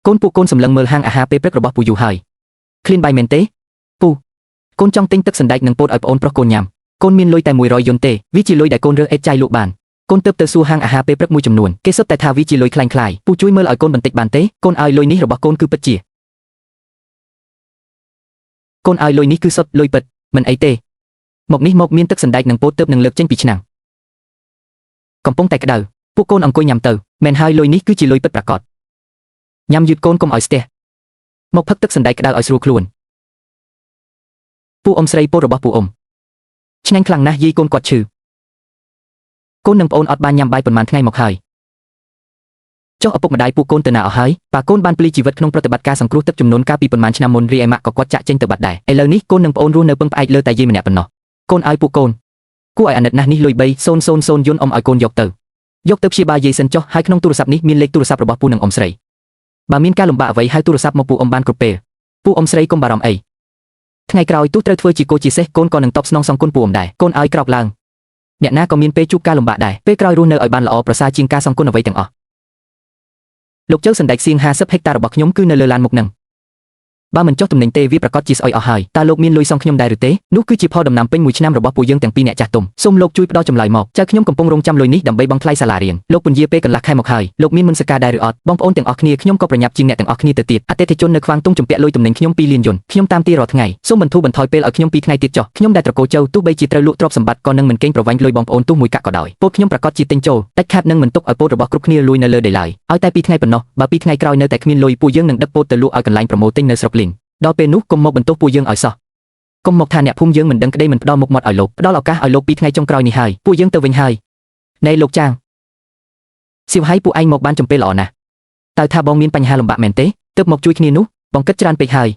កូនពួកកូនសម្លឹងមើលហាងអាហារពេលព្រឹករបស់ពូយូហើយឃ្លានបាយមែនទេពូកូនចង់ទិញទឹកសណ្ដែកនិងពោតឲ្យប្អូនប្រុសកូនញ៉ាំកូនមានលុយតែ100យន្តទេវាជាលុយដែលកូនរើសអេតចាយលក់បានកូនទៅសួរហាងអាហារពេលព្រឹកមួយចំនួនគេសុទ្ធតែថាវាជាលុយខ្លាំងៗពូជួយមើលឲ្យកូនបន្តិចបានទេកូនឲ្យលុយនេះរបស់កូនគឺពិតជាកូនឲ្យលុយនេះគឺសុទ្ធលុយពិតមិនអីទេមកនេះមកមានទឹកសណ្ដែកនិងពោតទៅនឹងលើកចេញពីឆ្នាំងកំពុងតែក្តៅពួកកូនអង្គុយញ៉ាំទៅមែនហើយលុយនេះគឺជាលុយពិតប្រាកដញ៉ាំយឺតកូនកុំឲ្យស្ទះមកផឹកទឹកសណ្ដែកក្តៅឲ្យស្រួលខ្លួនពូអ៊ំស្រីពោតរបស់ពូអ៊ំឆ្ងាញ់ខ្លាំងណាស់យាយកូនគាត់ឈឺកូននិងប្អូនអត់បានញ៉ាំបាយប៉ុន្មានថ្ងៃមកហើយចុះឪពុកម្ដាយពួកកូនទៅណាអស់ហើយប៉ាកូនបានភ្លីជីវិតក្នុងប្រតិបត្តិការសង្គ្រោះទឹកចំនួនកាលពីប៉ុន្មានឆ្នាំមុនរីឯម៉ាក់ក៏គាត់ចាក់ចេញទៅបាត់ដែរឥឡូវនេះកូននិងប្អូនរស់នៅពឹងផ្អែកលើតែយាយម្នាក់ប៉ុណ្ណោះកូនឲ្យពួកកូនគួរឲ្យអាណិតណាស់នេះលុយ300យន្តអ៊ំឲ្យកូនយកទៅព្យាបាលយាយសិនចុះហើយក្នុងទូរស័ព្ទនេះមានលេខទូរស័ព្ទរបស់ពូនិងអ៊ំស្រីបើមានការលំបាកអ្វីហៅទូរស័ព្ទមកពូអ៊ំបានគ្រប់ពេលពូអ៊ំស្រីកុំបារម្ភអីថ្ងៃក្រោយទោះត្រូវធ្វើជាគោជាសេះកូនក៏នឹងតបស្នងសងគុណពូអ៊ំដែរកូនឲ្យក្រោកឡើងអ្នកណាក៏មានពេលជួបការលំបាកដែរពេលក្រោយរស់នៅឲ្យបានល្អប្រសើរជាងការសងគុណអ្វីទាំងអស់លោកជើសណ្ដែកសៀង50ហិកតារបស់ខ្ញុំគឺនៅលើឡានមុខនឹងបើមិនចុះទំនិញទេវាប្រកាសជាស្អុយអស់ហើយតើលោកមានលុយសងខ្ញុំដែរឬទេនោះគឺជាផលដំណាំពេញមួយឆ្នាំរបស់ពួកយើងទាំងពីរអ្នកចាស់ទុំសូមលោកជួយផ្ដល់ចម្លើយមកចៅខ្ញុំកំពុងរងចាំលុយនេះដើម្បីបង់ថ្លៃសាលារៀនលោកពន្យាពេលកន្លះខែមកហើយលោកមានមន្តសការដែរឬអត់បងប្អូនទាំងអស់គ្នាខ្ញុំក៏ប្រញាប់ជាងអ្នកទាំងអស់គ្នាទៅទៀតអតិថិជននៅខ្វាងតុងជំពាក់លុយទំនិញខ្ញុំ2លានយន្តខ្ញុំតាមទីរាល់ថ្ងៃសូមបន្ធូរបន្ថយពេលឲ្យខ្ញុំ2ថ្ងៃទៀតចុះខ្ញុំដែលត្រកូលចៅទោះបីជាត្រូវលក់ទ្រព្យសម្បត្តិក៏នឹងមិនកេងប្រវ័ញ្ចលុយបងប្អូនទោះមួយកាក់ក៏ដោយពោលខ្ញុំប្រកាសជាទិញចូលដាច់ខាតនឹងមិនទុកឲ្យពោលរបស់គ្រប់គ្នាលួយនៅលើដីឡើយឲ្យតែ2ថ្ងៃប៉ុណ្ណោះបើ2ថ្ងៃក្រោយនៅតែគ្មានលុយពួកយើងនឹងដឹកពោលទៅលក់ឲ្យកន្លែងប្រម៉ូទិញនៅស្រុកលីងដល់ពេលនោះកុំមកបន្ទោសពួកយើងឲ្យសោះកុំមកថាអ្នកភូមិយើងមិនដឹងក្តីមិនផ្ដល់មុខមាត់ឲ្យលោកផ្ដល់ឱកាសឲ្យលោក2ថ្ងៃចុងក្រោយនេះហើយពួកយើងទៅវិញហើយណែលោកចាងសៀវហើយពួកឯងមកបានចំពេលល្អណាស់តើថាបងមានបញ្ហាលំបាកមែនទេទើបមកជួយគ្នានោះបងគិតច្រើនពេកហើ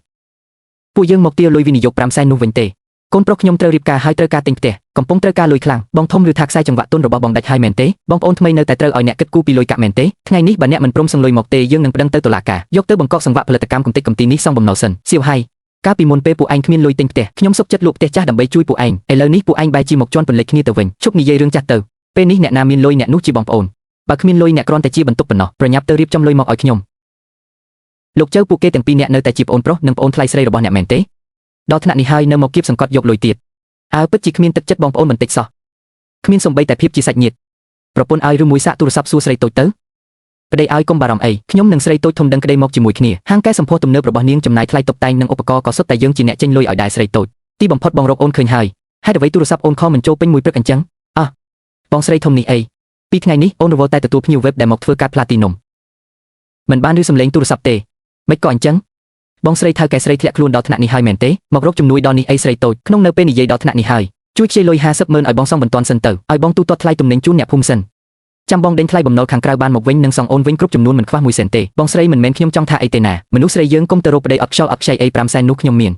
យពួកយើងមកទារលុយវិនិយោគ5សែននោះវិញទេកូនប្រុសខ្ញុំត្រូវរៀបការហើយត្រូវការទិញផ្ទះកំពុងត្រូវការលុយខ្លាំងបងធំឬថាខ្សែចង្វាក់ទុនរបស់បងដាច់ហើយមែនទេបងប្អូនថ្មីនៅតែត្រូវឲ្យអ្នកគិតគូរពីលុយកាក់មែនទេថ្ងៃនេះបើអ្នកមិនព្រមសងលុយមកទេយើងនឹងប្តឹងទៅតុលាការយកទៅបង្កប់សង្វាក់ផលិតកម្មកំទេចកំទីនេះសងបំណុលសិនសៀវហើយកាលពីមុនពេលពួកឯងគ្មានលុយទិញផ្ទះខ្ញុំសុខចិត្តលក់ផ្ទះចាស់ដើម្បីជួយពួកឯងឥឡូវនេះពួកឯងបែរជាមកជន់ពន្លិចគ្នាទៅវិញជប់និយាយរឿងចាស់ទៅពេលនេះអ្នកណាមានលុយអ្នកនោះជាបងប្អូនបើគ្មានលុយអ្នកគ្រាន់តែជាបន្ទុកប៉ុណ្ណោះប្រញាប់ទៅរៀបចំលុយមកឲ្យខ្ញុំលោកចៅពួកគេទាំងពីរអ្នកនៅតែជាប្អូនប្រុសនិងប្អូនថ្លៃស្រីរបស់អ្នកមែនទេដល់ថ្នាក់នេះហើយនៅមកគៀបសង្កត់យកលុយទៀតអើពិតជាគ្មានទឹកចិត្តបងប្អូនបន្តិចសោះគ្មានសំបីតែភាពជាសាច់ញាតិប្រពន្ធឲ្យឬមួយសាកទូរស័ព្ទសួរស្រីតូចទៅប្តីឲ្យកុំបារម្ភអីខ្ញុំនិងស្រីតូចធំដឹងក្តីមកជាមួយគ្នាហាងកែសម្ផស្សទំនើបរបស់នាងចំណាយថ្លៃតុបតែងនិងឧបករណ៍ក៏សុទ្ធតែយើងជាអ្នកចេញលុយឲ្យដែរស្រីតូចទីបំផុតបងរកអូនឃើញហើយហេតុអ្វីទូរស័ព្ទអូនខំមិនចូលពេញមួយព្រឹកអញ្ចឹងបងស្រីធំនេះអីពីថ្ងៃនេះអូនរវល់តែទទួលភ្ញៀវវេបដែលមកធ្វើការផ្លាទីនំមិនបានឬសំឡេងទូរស័ព្ទទេមិនក៏អញ្ចឹងបងស្រីថៅកែស្រីធ្លាក់ខ្លួនដល់ថ្នាក់នេះហើយមែនទេមករកជំនួយដល់នេះអីស្រីតូចក្នុងនៅពេលនិយាយដល់ថ្នាក់នេះហើយជួយខ្ចីលុយ50ម៉ឺនឲ្យបងសងបន្ទាន់សិនទៅឲ្យបងទូទាត់ថ្លៃទំនិញជូនអ្នកភូមិសិនចាំបងដេញថ្លៃបំណុលខាងក្រៅបានមកវិញនឹងសងអូនវិញគ្រប់ចំនួនមិនខ្វះ1សេនទេបងស្រីមិនមែនខ្ញុំចង់ថាអីទេណាមនុស្សស្រីយើងកុំទៅរកប្តីអត់ខ្យល់អត់ខ្ចីអី5សែននោះខ្ញុំមាន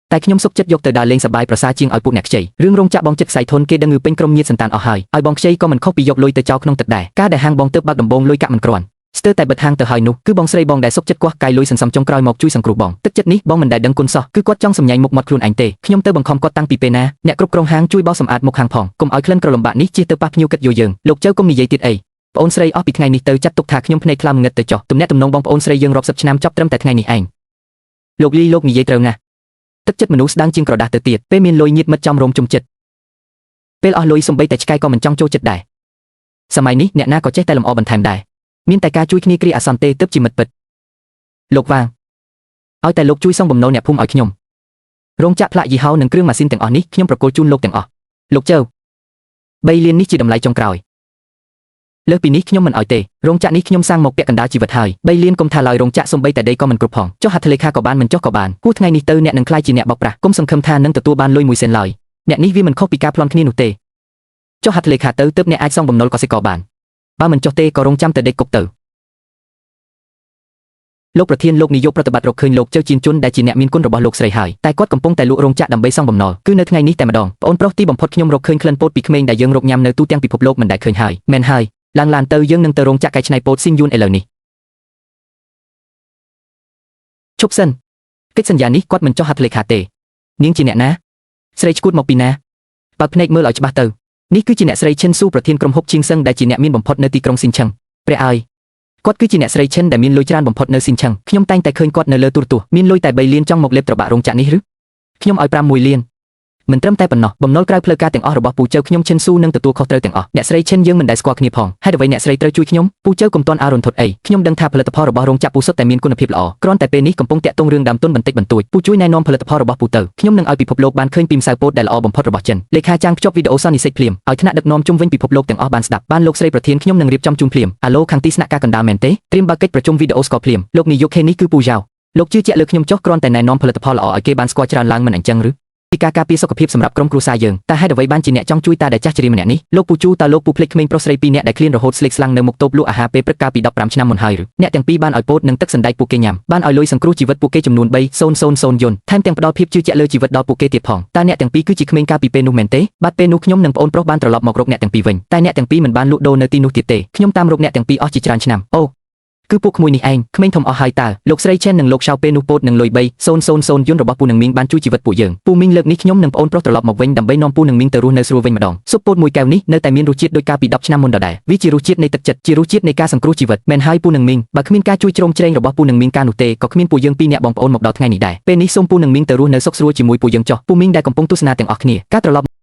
តែខ្ញុំសុខចិត្តយកទៅដើរលេងសប្បាយប្រសើរជាងឲ្យពួកអ្នកខ្ចីរឿងរោងចក្របងចិត្តខ្សែធនគេដឹងងឺពេញក្រុមញាតិសន្តានអស់ហើយឲ្យបងខ្ចីក៏មិនខុសពីយកលុយទៅចោលក្នុងទឹកដែរការដែលហាងបងទើបបើកដំបងលុយកាក់មិនគ្រាន់ស្ទើរតែបិទហាងទៅហើយនោះគឺបងស្រីបងដែលសុខចិត្តគោះកាយលុយសន្សំចុងក្រោយមកជួយសង្គ្រោះបងទឹកចិត្តនេះបងមិនដែលដឹងគុណសោះគឺគាត់ចង់សម្ញែងមុខមាត់ខ្លួនឯងទេខ្ញុំទៅបង្ខំគាត់តាំងពីពេលណាអ្នកគ្រប់គ្រងហាងជួយបោសសម្អាតមុខហាងផងកុំឲ្យក្លិនក្រលំបាកនេះជិះទៅប៉ះភ្ញៀវគិតយូរយើងលោកចៅកុំនិយាយទៀតអីប្អូនស្រីអស់ពីថ្ងៃនេះទៅចាត់ទុកថាខ្ញុំភ្នែកខ្លាំងឹតទៅចោះទំនាក់ទំនងបងប្អូនស្រីយើងរាប់សិបឆ្នាំចប់ត្រឹមតែថ្ងៃនេះឯងលោកលីលោកនិយាយត្រូវណាស់ទឹកចិត្តមនុស្សស្ដាងជាងក្រដាសទៅទៀតពេលមានលុយញាតមិត្តចំរោមជុំចិត្តពេលអស់លុយសំបីតែឆ្កែក៏មិនចង់ចូលចិត្តដែរសម័យនេះអ្នកណាក៏ចេះតែលំអបន្ថែមដែរមានតែការជួយគ្នាគ្រាអាសន្នទេទើបជាមិត្តពិតលោកវាងឲ្យតែលោកជួយសងបំណុលអ្នកភូមិឲ្យខ្ញុំរោងចក្រផ្លាកយីហោនិងគ្រឿងម៉ាស៊ីនទាំងអស់នេះខ្ញុំប្រគល់ជូនលោកទាំងអស់លោកចៅ3លាននេះជាតម្លៃចុងក្រោយលើសពីនេះខ្ញុំមិនឲ្យទេរោងចក្រនេះខ្ញុំសាងមកពាក់កណ្ដាលជីវិតហើយ3លានកុំថាឡើយរោងចក្រសំបីតែដីក៏មិនគ្រប់ផងចុះហត្ថលេខាក៏បានមិនចុះក៏បានគូថ្ងៃនេះទៅអ្នកនឹងខ្លាចជាអ្នកបោកប្រាស់គុំសង្ឃឹមថានឹងទទួលបានលុយ1សេនឡើយអ្នកនេះវាមិនខុសពីការប្លន់គ្នានោះទេចុះហត្ថលេខាទៅទើបអ្នកអាចសងបំណុលក៏សិក៏បានបើមិនចុះទេក៏រងចាំតែដេកគប់ទៅលោកប្រធានលោកនាយកប្រតិបត្តិរកឃើញលោកចៅជាជនដែលជាអ្នកមានគុណរបស់លោកស្រីហើយតែគាត់កំពុងតែលក់រោងចក្រដើម្បីសងបំណុលគឺនៅថ្ងៃនេះតែម្ដងប្អូនប្រុសទីបំផុតខ្ញុំរកឃើញក្លិនពោតពីក្មេងដែលយើងរកញ៉ាំនៅទូទាំងពិភពលោកមិនដែលឃើញហើយមែនហើយឡើងឡានទៅយើងនឹងទៅរោងចក្រកែច្នៃពោតស៊ីងយួនឥឡូវនេះឈប់សិនកិច្ចសន្យានេះគាត់មិនចុះហត្ថលេខាទេនាងជាអ្នកណាស្រីឈួតមកពីណាបើភ្នែកមើលឲ្យច្បាស់ទៅនេះគឺជាអ្នកស្រីឈិនស៊ូប្រធានក្រុមហ៊ុកឈៀងសឹងដែលជាអ្នកមានបំផុតនៅទីក្រុងស៊ីនឆឹងព្រះអើយ គាត់គឺជាអ្នកស្រីឈិនដែលមានលុយច្រើនបំផុតនៅស៊ីនឆឹងខ្ញុំតែងតែឃើញគាត់នៅលើទូរទស្សន៍មានលុយតែ3លានចង់មកលេបត្របាក់រោងចក្រនេះឬខ្ញុំឲ្យ6លានមិនត្រឹមតែប៉ុណ្ណោះបំណុលក្រៅផ្លូវការទាំងអស់របស់ពូជើខ្ញុំឈិនស៊ូនឹងទទួលខុសត្រូវទាំងអស់អ្នកស្រីឈិនយើងមិនដែលស្គាល់គ្នាផងហេតុអ្វីអ្នកស្រីត្រូវជួយខ្ញុំពូជើកុំទាន់អារន្ធត់អីខ្ញុំដឹងថាផលិតផលរបស់រោងចក្រពូសុទ្ធតែមានគុណភាពល្អគ្រាន់តែពេលនេះកំពុងតាក់ទងរឿងដើមទុនបន្តិចបន្តួចពូជួយណែនាំផលិតផលរបស់ពូទៅខ្ញុំនឹងឲ្យពិភពលោកបានឃើញពីម្សៅពោតដែលល្អបំផុតរបស់ចិនលេខាចាងភ្ជាប់វីដេអូសន្និសីទភ្លាមឲ្យថ្នាក់ដឹកនាំជុំវិញពិភពលោកទាំងអស់បានស្ដាប់បានលោកស្រីប្រធានខ្ញុំនឹងរៀបចំជូនភ្លាមអាឡូខាងទីស្នាក់ការកណ្ដាលមែនទេត្រៀមបើកកិច្ចប្រជុំវីដេអូស្គាល់ភ្លាមលោកនាយកខេនេះគឺពូយ៉ាវលោកជឿជាក់លើខ្ញុំចុះគ្រាន់តែណែនាំផលិតផលល្អឲ្យគេបានស្គាល់ច្រើនឡើងមិនអញ្ចឹងឬពីការការពារសុខភាពសម្រាប់ក្រុមគ្រួសារយើងតែហេតុអ្វីបានជាអ្នកចង់ជួយតាដែលចាស់ជ្រាម្នាក់នេះលោកពូជូតើលោកពូភ្លេចក្មេងប្រុសស្រី2នាក់ដែលឃ្លានរហូតស្លេកស្លាំងនៅមុខតូបលក់អាហារពេលព្រឹកកាលពី15ឆ្នាំមុនហើយឬអ្នកទាំងពីរបានឲ្យពោតនិងទឹកសណ្តែកពួកគេញ៉ាំបានឲ្យលុយសង្គ្រោះជីវិតពួកគេចំនួន300យន្តថែមទាំងផ្ដល់ភាពជឿជាក់លើជីវិតដល់ពួកគេទៀតផងតើអ្នកទាំងពីរគឺជាក្មេងកាលពីពេលនោះមែនទេបាទពេលនោះខ្ញុំនិងប្អូនប្រុសបានត្រឡប់មករកអ្នកទាំងពីរវិញតែអ្នកទាំងពីរមិនបានលក់ដូរនៅទីនោះទៀតទេខ្ញុំតាមរកអ្នកទាំងពីរអស់ជាច្រើនឆ្នាំអូគឺពួកក្មួយនេះឯងក្មេងធំអស់ហើយតើលោកស្រីឆេននិងលោកឆៅពេលនោះពោតនិងលុយ300យន្តរបស់ពូនឹងមីងបានជួយជីវិតពួកយើងពូមីងលើកនេះខ្ញុំនិងប្អូនប្រុសត្រឡប់មកវិញដើម្បីនាំពូនិងមីងទៅរស់នៅស្រួលវិញម្ដងស៊ុបពោតមួយកែវនេះនៅតែមានរសជាតិដូចកាលពី10ឆ្នាំមុនដដែលវាជារសជាតិនៃទឹកចិត្តជារសជាតិនៃការសង្គ្រោះជីវិតមែនហើយពូនិងមីងបើគ្មានការជួយជ្រោមជ្រែងរបស់ពូនិងមីងកាលនោះទេក៏គ្មានពួកយើងពីរនាក់បងប្អូនមកដល់ថ្ងៃនេះដែរពេលនេះសូមពូនិងមីងទៅរស់នៅសុខស្រួលជាមួយពួកយើងចុះពូមីងដែលកំពុងទស្សនាទាំងអស់គ្នាការត្រឡប់